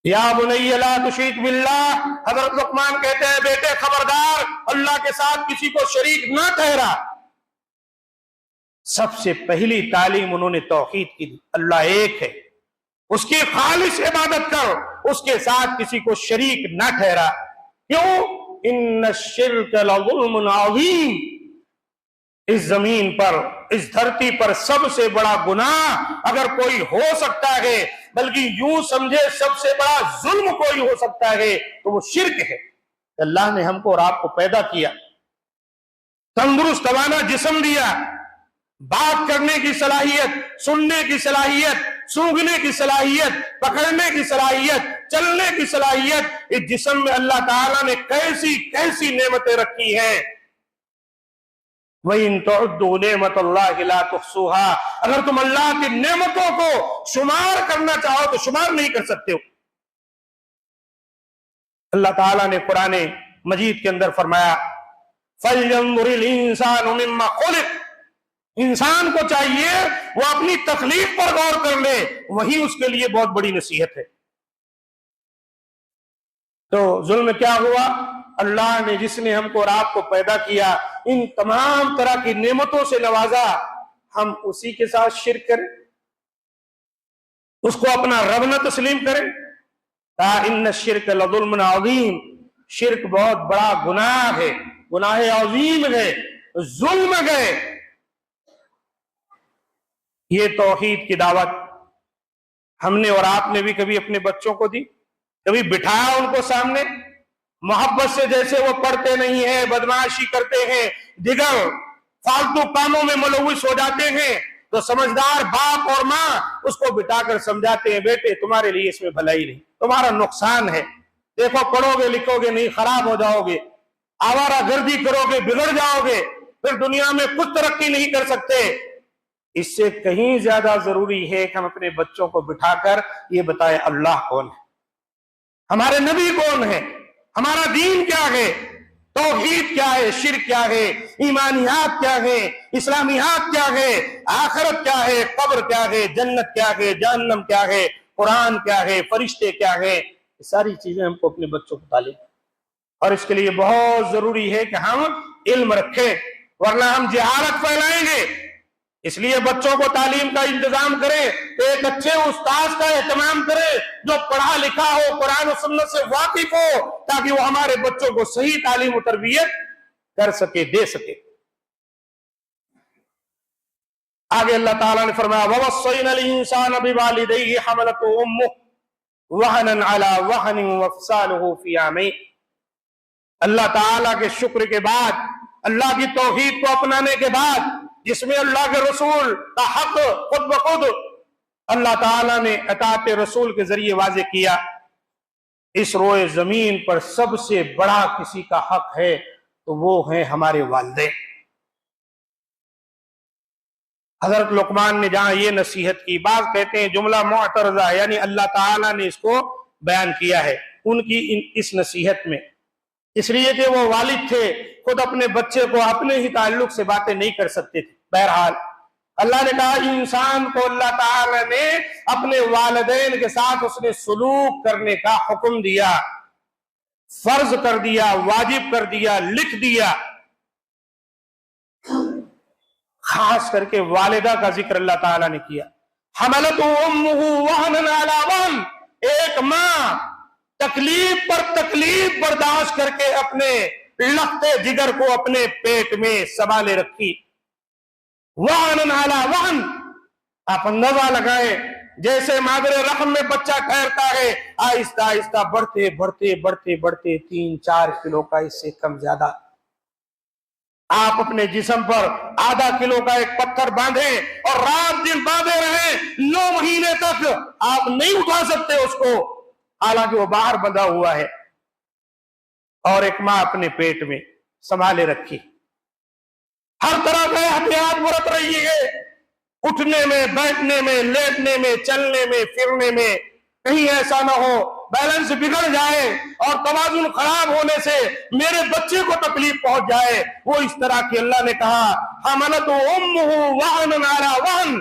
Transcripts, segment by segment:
یا بنی لا تشرک باللہ، حضرت لقمان کہتے ہیں بیٹے خبردار اللہ کے ساتھ کسی کو شریک نہ ٹھہرا۔ سب سے پہلی تعلیم انہوں نے توحید کی دی، اللہ ایک ہے، اس کی خالص عبادت کر، اس کے ساتھ کسی کو شریک نہ ٹھہرا۔ کیوں؟ ان الشرک لظلم عظیم، اس زمین پر، اس دھرتی پر سب سے بڑا گناہ اگر کوئی ہو سکتا ہے، بلکہ یوں سمجھے سب سے بڑا ظلم کوئی ہو سکتا ہے تو وہ شرک ہے۔ اللہ نے ہم کو اور آپ کو پیدا کیا، تندرست توانا جسم دیا، بات کرنے کی صلاحیت، سننے کی صلاحیت، سونگھنے کی صلاحیت، پکڑنے کی صلاحیت، چلنے کی صلاحیت، اس جسم میں اللہ تعالیٰ نے کیسی کیسی نعمتیں رکھی ہیں۔ وَإِن تُعُدُّوا نِعْمَةَ اللَّهِ لَا تُحْصُوهَا، اگر تم اللہ کی نعمتوں کو شمار کرنا چاہو تو شمار نہیں کر سکتے ہو۔ اللہ تعالیٰ نے قرآن مجید کے اندر فرمایا فَلْيَنظُرِ الْإِنسَانُ مِمَّا خُلِقَ، انسان کو چاہیے وہ اپنی تخلیق پر غور کر لے، وہی اس کے لیے بہت بڑی نصیحت ہے۔ تو ظلم کیا ہوا؟ اللہ نے جس نے ہم کو اور آپ کو پیدا کیا، ان تمام طرح کی نعمتوں سے نوازا، ہم اسی کے ساتھ شرک کریں، اس کو اپنا رب نہ تسلیم کریں۔ ان الشرک لظلم عظیم، شرک بہت بڑا گناہ ہے، گناہ عظیم ہے، ظلم ہے۔ یہ توحید کی دعوت ہم نے اور آپ نے بھی کبھی اپنے بچوں کو دی؟ کبھی بٹھایا ان کو سامنے؟ محبت سے جیسے وہ پڑھتے نہیں ہیں، بدمعاشی کرتے ہیں، دیگر فالتو کاموں میں ملوث ہو جاتے ہیں، تو سمجھدار باپ اور ماں اس کو بٹھا کر سمجھاتے ہیں بیٹے تمہارے لیے اس میں بھلائی نہیں، تمہارا نقصان ہے، دیکھو پڑھو گے لکھو گے نہیں خراب ہو جاؤ گے، آوارہ گردی کرو گے بگڑ جاؤ گے، پھر دنیا میں کچھ ترقی نہیں کر سکتے۔ اس سے کہیں زیادہ ضروری ہے کہ ہم اپنے بچوں کو بٹھا کر یہ بتائیں اللہ کون ہے، ہمارے نبی کون ہے، ہمارا دین کیا ہے، توحید کیا ہے، شرک کیا ہے، ایمانیات کیا ہے، اسلامیات کیا ہے، آخرت کیا ہے، قبر کیا ہے، جنت کیا ہے، جہنم کیا ہے، قرآن کیا ہے، فرشتے کیا ہے، یہ ساری چیزیں ہم کو اپنے بچوں کو تعلیم، اور اس کے لیے بہت ضروری ہے کہ ہم علم رکھیں، ورنہ ہم جہالت پھیلائیں گے۔ اس لیے بچوں کو تعلیم کا انتظام کریں تو ایک اچھے استاذ کا اہتمام کریں جو پڑھا لکھا ہو، قرآن و سنت سے واقف ہو، تاکہ وہ ہمارے بچوں کو صحیح تعلیم و تربیت کر سکے، دے سکے۔ آگے اللہ تعالیٰ نے فرمایا وَوَصَّيْنَا الْإِنسَانَ بِوَالِدَيْهِ حَمَلَتْهُ أُمُّهُ وَهْنًا عَلَى وَهْنٍ وَفِصَالُهُ فِي عَامَيْنِ، اللہ تعالیٰ کے شکر کے بعد، اللہ کی توحید کو اپنانے کے بعد، جس میں اللہ کے رسول کا حق خود بخود اللہ تعالیٰ نے اطاعت رسول کے ذریعے واضح کیا۔ اس روئے زمین پر سب سے بڑا کسی کا حق ہے تو وہ ہیں ہمارے والدین۔ حضرت لقمان نے جہاں یہ نصیحت کی، بعض کہتے ہیں جملہ معترضہ، یعنی اللہ تعالیٰ نے اس کو بیان کیا ہے ان کی اس نصیحت میں، اس لیے کہ وہ والد تھے، خود اپنے بچے کو اپنے ہی تعلق سے باتیں نہیں کر سکتے تھے۔ بہرحال اللہ نے کہا انسان کو اللہ تعالی نے اپنے والدین کے ساتھ اس نے سلوک کرنے کا حکم دیا، فرض کر دیا، واجب کر دیا، لکھ دیا۔ خاص کر کے والدہ کا ذکر اللہ تعالیٰ نے کیا۔ حملتہ امہ وہنا علی وہن، ایک ماں تکلیف پر تکلیف برداشت کر کے اپنے لختے جگر کو اپنے پیٹ میں سنبھالے رکھی۔ وہن علی وہن، آپ اندازہ لگائیں جیسے مادر رحم میں بچہ ٹھہرتا ہے، آہستہ آہستہ بڑھتے بڑھتے بڑھتے بڑھتے 3-4 کلو کا، اس سے کم زیادہ آپ اپنے جسم پر آدھا کلو کا ایک پتھر باندھیں اور رات دن باندھے رہیں، 9 مہینے تک آپ نہیں اٹھا سکتے اس کو، حالانکہ وہ باہر بندھا ہوا ہے، اور ایک ماں اپنے پیٹ میں سنبھالے رکھی۔ ہر طرح کا احتیاط برت رہی ہے، اٹھنے میں، بیٹھنے میں، لیٹنے میں، چلنے میں، پھرنے میں، کہیں ایسا نہ ہو بیلنس بگڑ جائے اور توازن خراب ہونے سے میرے بچے کو تکلیف پہنچ جائے، وہ اس طرح کی اللہ نے کہا حملتہ امہ وہنا علی وہن،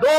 2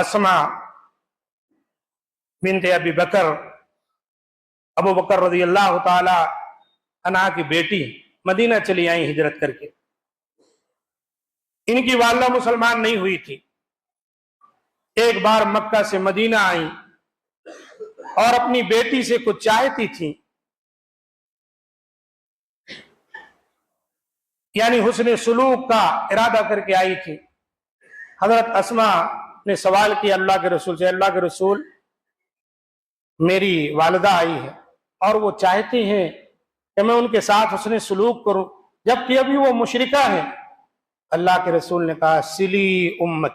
اسما بنت ابی بکر، ابو بکر رضی اللہ تعالی عنہا کی بیٹی، مدینہ چلی آئی ہجرت کر کے۔ ان کی والدہ مسلمان نہیں ہوئی تھی، ایک بار مکہ سے مدینہ آئی اور اپنی بیٹی سے کچھ چاہتی تھی، یعنی حسن سلوک کا ارادہ کر کے آئی تھی۔ حضرت اسما نے سوال کیا اللہ کے رسول سے، اللہ کے رسول میری والدہ آئی ہے اور وہ چاہتی ہیں کہ میں ان کے ساتھ حسن سلوک کروں، جبکہ ابھی وہ مشرکہ ہے۔ اللہ کے رسول نے کہا سلی امت،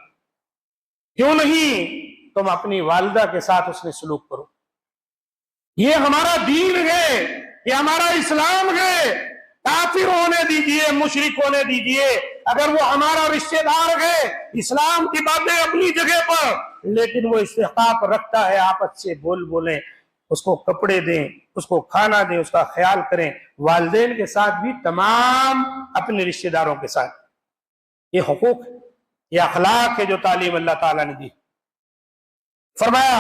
کیوں نہیں تم اپنی والدہ کے ساتھ حسن سلوک کرو، یہ ہمارا دین ہے، یہ ہمارا اسلام ہے۔ کافر ہونے دیجئے، مشرک ہونے دیجئے، اگر وہ ہمارا رشتہ دار ہے، اسلام کی باتیں اپنی جگہ پر، لیکن وہ استحقاق رکھتا ہے آپس سے بولیں، اس کو کپڑے دیں، اس کو کھانا دیں، اس کا خیال کریں، والدین کے ساتھ بھی، تمام اپنے رشتہ داروں کے ساتھ۔ یہ حقوق، یہ اخلاق ہے جو تعلیم اللہ تعالیٰ نے دی۔ فرمایا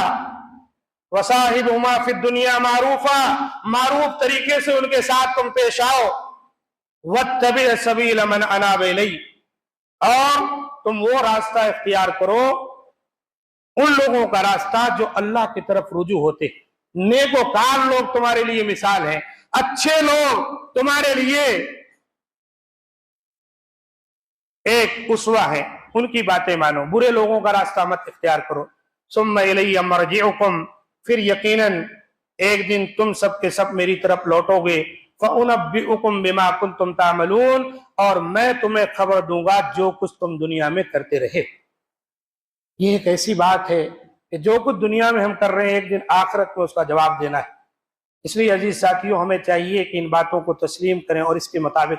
وَصَاحِبْهُمَا فِي الدُّنْيَا مَعْرُوفًا، معروف طریقے سے ان کے ساتھ تم پیش آؤ۔ وَاتَّبِعْ سَبِيلَ مَنْ أَنَابَ إِلَيَّ، اور تم وہ راستہ اختیار کرو، ان لوگوں کا راستہ جو اللہ کی طرف رجوع ہوتے۔ نیکوکار لوگ تمہارے لیے مثال ہیں، اچھے لوگ تمہارے لیے ایک اسوہ ہے، ان کی باتیں مانو، برے لوگوں کا راستہ مت اختیار کرو۔ ثم الی مرجعکم، پھر یقیناً ایک دن تم سب کے سب میری طرف لوٹو گے۔ فانبئکم بما کنتم تعملون، اور میں تمہیں خبر دوں گا جو کچھ تم دنیا میں کرتے رہے۔ یہ ایک ایسی بات ہے کہ جو کچھ دنیا میں ہم کر رہے ہیں ایک دن آخرت میں اس کا جواب دینا ہے۔ اس لیے عزیز ساتھیوں، ہمیں چاہیے کہ ان باتوں کو تسلیم کریں اور اس کے مطابق